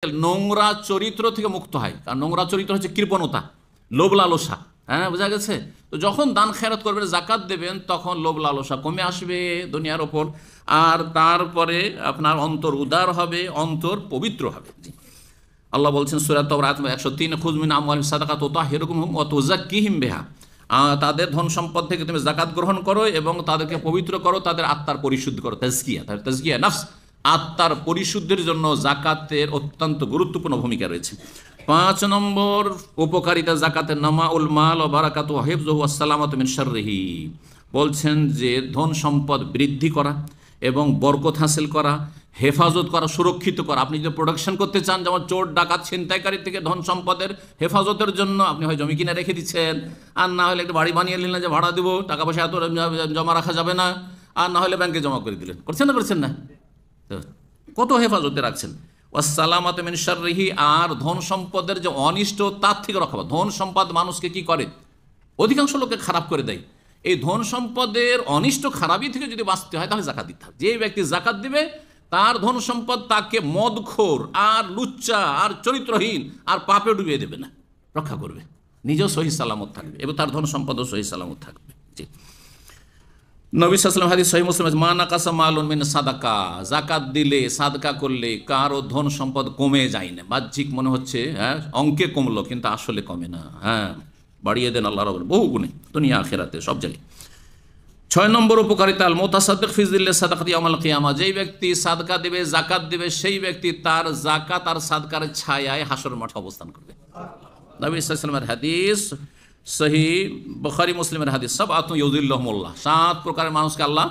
নোংরা চরিত্র থেকে মুক্ত হয়। কারণ নোংরা চরিত্র হচ্ছে কৃপণতা, লোভ লালসা। হ্যাঁ, বোঝা গেছে? তো যখন দান খেরাত করবেন, জাকাত দেবেন, তখন লোভ লালসা কমে আসবে দুনিয়ার ওপর। আর তারপরে আপনার অন্তর উদার হবে, অন্তর পবিত্র হবে। জি, আল্লাহ বলছেন সূরা তাওরাত 103, খুয মিন আমওয়ালিহিম সাদাকাতান তুতাহহিরুহুম ওয়া তুযাক্কিহিম বিহা। তাদের ধন সম্পদ থেকে তুমি জাকাত গ্রহণ করো এবং তাদেরকে পবিত্র করো, তাদের আত্মার পরিশুদ্ধ করো। তাজকিয়া, তাদের তাজকিয়া নফস, আত্মার পরিশুদ্ধির জন্য জাকাতের অত্যন্ত গুরুত্বপূর্ণ ভূমিকা রয়েছে। 5 নম্বর উপকারিতা জাকাতের, নামাউল মাল ওয়া বারাকাতুহু ওয়া হিফযুহু ওয়াস সালামাতু মিন শাররিহি। বলছেন যে ধন সম্পদ বৃদ্ধি করা এবং বরকত হাসিল করা, হেফাজত করা, সুরক্ষিত করা। আপনি যদি প্রোডাকশন করতে চান, যেমন চোর ডাকাত ছিনতাইকারী থেকে ধন সম্পদের হেফাজতের জন্য আপনি হয় জমি কিনে রেখে দিচ্ছেন, আর না হলে একটা বাড়ি বানিয়ে নিলেন যে ভাড়া দেবো, টাকা পয়সা এত জমা রাখা যাবে না, আর না হলে ব্যাংকে জমা করে দিলেন। করছেন না, করছেন না? কত হেফাজতে রাখছেন। ওয়াসসালামাতু মিন শাররিহি, আর ধন সম্পদের যে অনিষ্ট তার থেকে রক্ষা। ধন সম্পদ মানুষকে কি করে? অধিকাংশ লোককে খারাপ করে দেয়। এই ধন সম্পদের অনিষ্ট খারাপই থেকে যদি বাঁচতে হয়, তাহলে জাকাত দিতে হবে। যে ব্যক্তি জাকাত দিবে, তার ধন সম্পদ তাকে মদখোর আর লুচ্চা আর চরিত্রহীন আর পাপে ডুবিয়ে দেবে না, রক্ষা করবে। নিজেও সহি সালামত থাকবে এবং তার ধন সম্পদও সহি সালামত থাকবে। জি, নবী সাল্লাল্লাহু আলাইহি ওয়াসাল্লাম হাদিস সহিহ মুসলিম, মা নাকাসা মালুন মিন সাদাকা, জাকাত দিলে, সাদকা করলে কারো ধন সম্পদ কমে যায় না। বাহ্যিক মনে হচ্ছে হ্যাঁ অঙ্কে কমলো, কিন্তু আসলে কমে না। হ্যাঁ, বাড়িয়ে দেন আল্লাহ রাব্বুল বহু গুণে, দুনিয়া আখিরাতে সব জায়গায়। 6 নম্বর উপকারিতা, আল মুতাসাদ্দিক ফি যিল্লি সাদাকাতি ইয়াউমাল কিয়ামা। যেই ব্যক্তি সাদকা দেবে, জাকাত দেবে, সেই ব্যক্তি তার জাকাত আর সাদকার ছায়ায় হাসর মাঠে অবস্থান করবে। নবী সাল্লাল্লাহু আলাইহি ওয়াসাল্লামের হাদিস, সহিহ বুখারী মুসলিমের হাদিস, সাবআতুন ইউযিল্লুহুমুল্লাহ, 7 প্রকারের মানুষকে আল্লাহ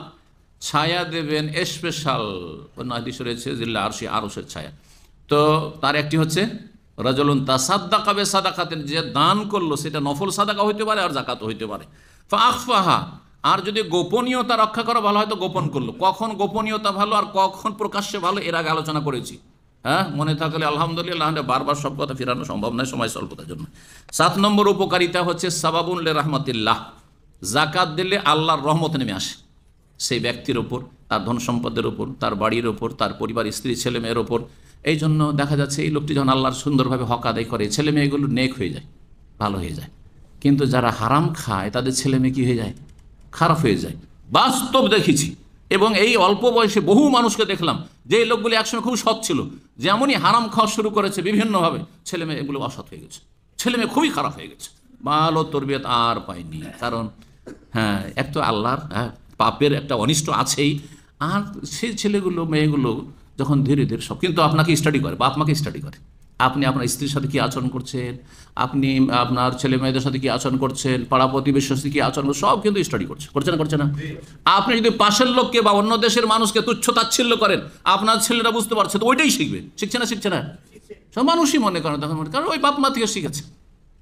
ছায়া দেবেন। স্পেশাল অন্য হাদিস রয়েছে জিল্লা আরশি, আরশের ছায়া। তো তার একটি হচ্ছে রাজুলুন তাসাদ্দাকা বিসাদাকাতিন, যে দান করলো, সেটা নফল সাদাকা হইতে পারে আর জাকাত হইতে পারে। ফাআখফাহা, আর যদি গোপনীয়তা রক্ষা করা ভালো হয় তো গোপন করলো। কখন গোপনীয়তা ভালো আর কখন প্রকাশ্যে ভালো, এর আগে আলোচনা করেছি। হ্যাঁ, মনে থাকলে আলহামদুলিল্লাহ, বারবার সব কথা ফেরানো সম্ভব নয় সময় স্বল্পতার জন্য। 7 নম্বর উপকারিতা হচ্ছে সাবাবুন লি রাহমাতিল্লাহ, জাকাত দিলে আল্লাহর রহমত নেমে আসে সেই ব্যক্তির ওপর, তার ধন সম্পদের ওপর, তার বাড়ির ওপর, তার পরিবার, স্ত্রী, ছেলে মেয়ের ওপর। এই জন্য দেখা যাচ্ছে এই লোকটি যখন আল্লাহর সুন্দরভাবে হক আদায় করে, ছেলে মেয়েগুলো নেক হয়ে যায়, ভালো হয়ে যায়। কিন্তু যারা হারাম খায়, তাদের ছেলে মেয়ে কী হয়ে যায়? খারাপ হয়ে যায়। বাস্তব দেখেছি, এবং এই অল্প বয়সে বহু মানুষকে দেখলাম যে লোকগুলি একসময় খুব সৎ ছিল, যেমনই হারাম খাওয়া শুরু করেছে বিভিন্নভাবে, ছেলে মেয়ে এগুলো অসৎ হয়ে গেছে, ছেলে মেয়ে খুবই খারাপ হয়ে গেছে, ভালো তরবিয়ত আর পায়নি। কারণ হ্যাঁ, এক তো আল্লাহর পাপের একটা অনিষ্ট আছেই, আর সেই ছেলেগুলো মেয়েগুলো যখন ধীরে ধীরে সব, কিন্তু আপনাকে স্টাডি করে, বাপ মাকে স্টাডি করে, আপনি আপনার স্ত্রীর সাথে কী আচরণ করছেন, আপনি আপনার ছেলে মেয়েদের সাথে কী আচরণ করছেন, পাড়া প্রতিবেশীর সাথে কী আচরণ, সব কিন্তু স্টাডি করছে না, করছে না? আপনি যদি পাশের লোককে বা অন্য দেশের মানুষকে তুচ্ছ তাচ্ছিল্য করেন, আপনার ছেলেরা বুঝতে পারছে, তো ওইটাই শিখবে। শিখছে না? সব মানুষই মনে করেন তখন, কারণ ওই বাপ মা থেকে শিখেছে,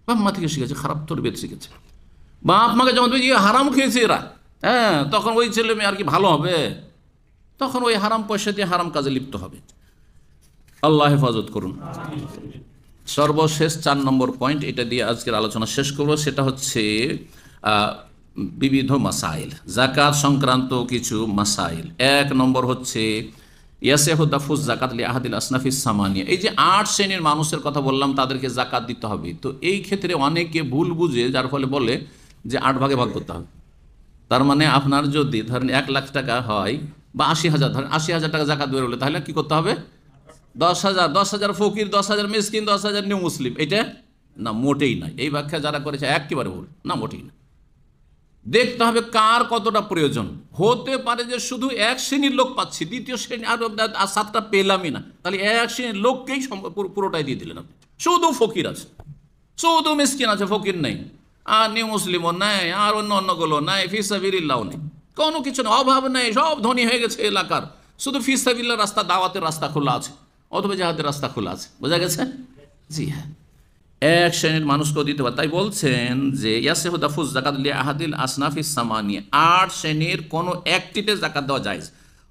বাপ মা থেকে শিখেছে, খারাপ তরবিয়ত শিখেছে। বাপ মাকে যখন হারাম খেয়েছে এরা, হ্যাঁ, তখন ওই ছেলে মেয়ে আর কি ভালো হবে? তখন ওই হারাম পয়সা দিয়ে হারাম কাজে লিপ্ত হবে। আল্লাহ হেফাজত করুন। সর্বশেষ 4 নম্বর পয়েন্ট, এটা দিয়ে আজকের আলোচনা শেষ করব, সেটা হচ্ছে বিবিধ মাসাইল, জাকাত সংক্রান্ত কিছু মাসাইল। 1 নম্বর হচ্ছে ইয়াসিহু দাফুজ জাকাত লি আহাদিল আসনাফিস সামানিয়া। এই যে 8 শ্রেণীর মানুষের কথা বললাম, তাদেরকে জাকাত দিতে হবে। তো এই ক্ষেত্রে অনেকে ভুল বুঝে, যার ফলে বলে যে 8 ভাগে ভাগ করতে হবে। তার মানে আপনার যদি ধরেন 1 লাখ টাকা হয় বা 80,000, ধরেন 80,000 টাকা জাকাত বেরোলে, তাহলে কি করতে হবে? 10,000 ফকির, 10,000 মিসকিন, 10,000 নিউ মুসলিম। এটা না, মোটেই নয়। এই ব্যাখ্যা যারা করেছে একেবারে ভুল, না, মোটেই না। দেখতে হবে কার কতটা প্রয়োজন। হতে পারে যে শুধু 1 শ্রেণীর লোক পাচ্ছি, দ্বিতীয় শ্রেণী আর 7টা পেলামই না, তাহলে 1 শ্রেণীর লোককেই পুরোটাই দিয়ে দিলেন আপনি। শুধু ফকির আছে, শুধু মিসকিন আছে, ফকির নেই, আর নিউ মুসলিমও নেই, আর অন্যগুলো নেই, ফিসাবিলিল্লাহও নেই, কোনো কিছু নেই, অভাব নেই, সব ধনী হয়ে গেছে এলাকার, শুধু ফিসাবিল্লাহ রাস্তা, দাওয়াতের রাস্তা খোলা আছে, অথবা জাহাদের রাস্তা খোলা আছে। বোঝা গেছে? জি হ্যাঁ, 1 শ্রেণীর মানুষকেও দিতে পারে। তাই বলছেন যে ইয়াসিহু দাফুজ জাকাত লি আহাদিল আসনাফিস সামানিয়া, 8 শ্রেণীর কোনো একটিতে জাকাত দেওয়া জায়েজ।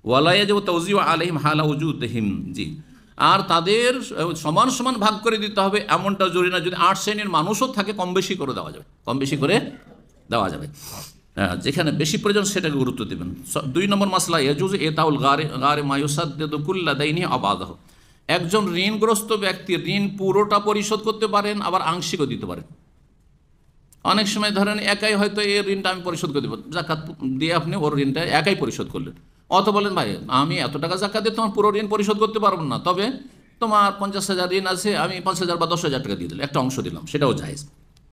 ওয়ালা ইয়াজিবু তাওযিউ আলাইহিম হালা উজুদিহিম, জি, আর তাদের সমান সমান ভাগ করে দিতে হবে, এমনটা জরুরি না। যদি 8 শ্রেণীর মানুষও থাকে, কম বেশি করে দেওয়া যাবে, কম বেশি করে দেওয়া যাবে। যেখানে বেশি প্রয়োজন সেটাকে গুরুত্ব দেবেন। 2 নম্বর মাসলা, ইয়াজুজু ইতাউল গারে মা ইউসাদ্দিদু কুল্লা দাইনি আবাদাহু। একজন ঋণগ্রস্ত ব্যক্তি ঋণ পুরোটা পরিশোধ করতে পারেন, আবার আংশিকও দিতে পারেন। অনেক সময় ধরেন একাই হয়তো এই ঋণটা আমি পরিশোধ করে দেবো, জাকাত দিয়ে আপনি ওর ঋণটা একাই পরিশোধ করলেন। অত বলেন ভাই আমি এত টাকা জাকাত দিয়ে তোমার পুরো ঋণ পরিশোধ করতে পারবো না, তবে তোমার 50,000 ঋণ আছে, আমি 5,000 বা 10,000 টাকা দিয়ে দিলাম, একটা অংশ দিলাম, সেটাও জায়েজ।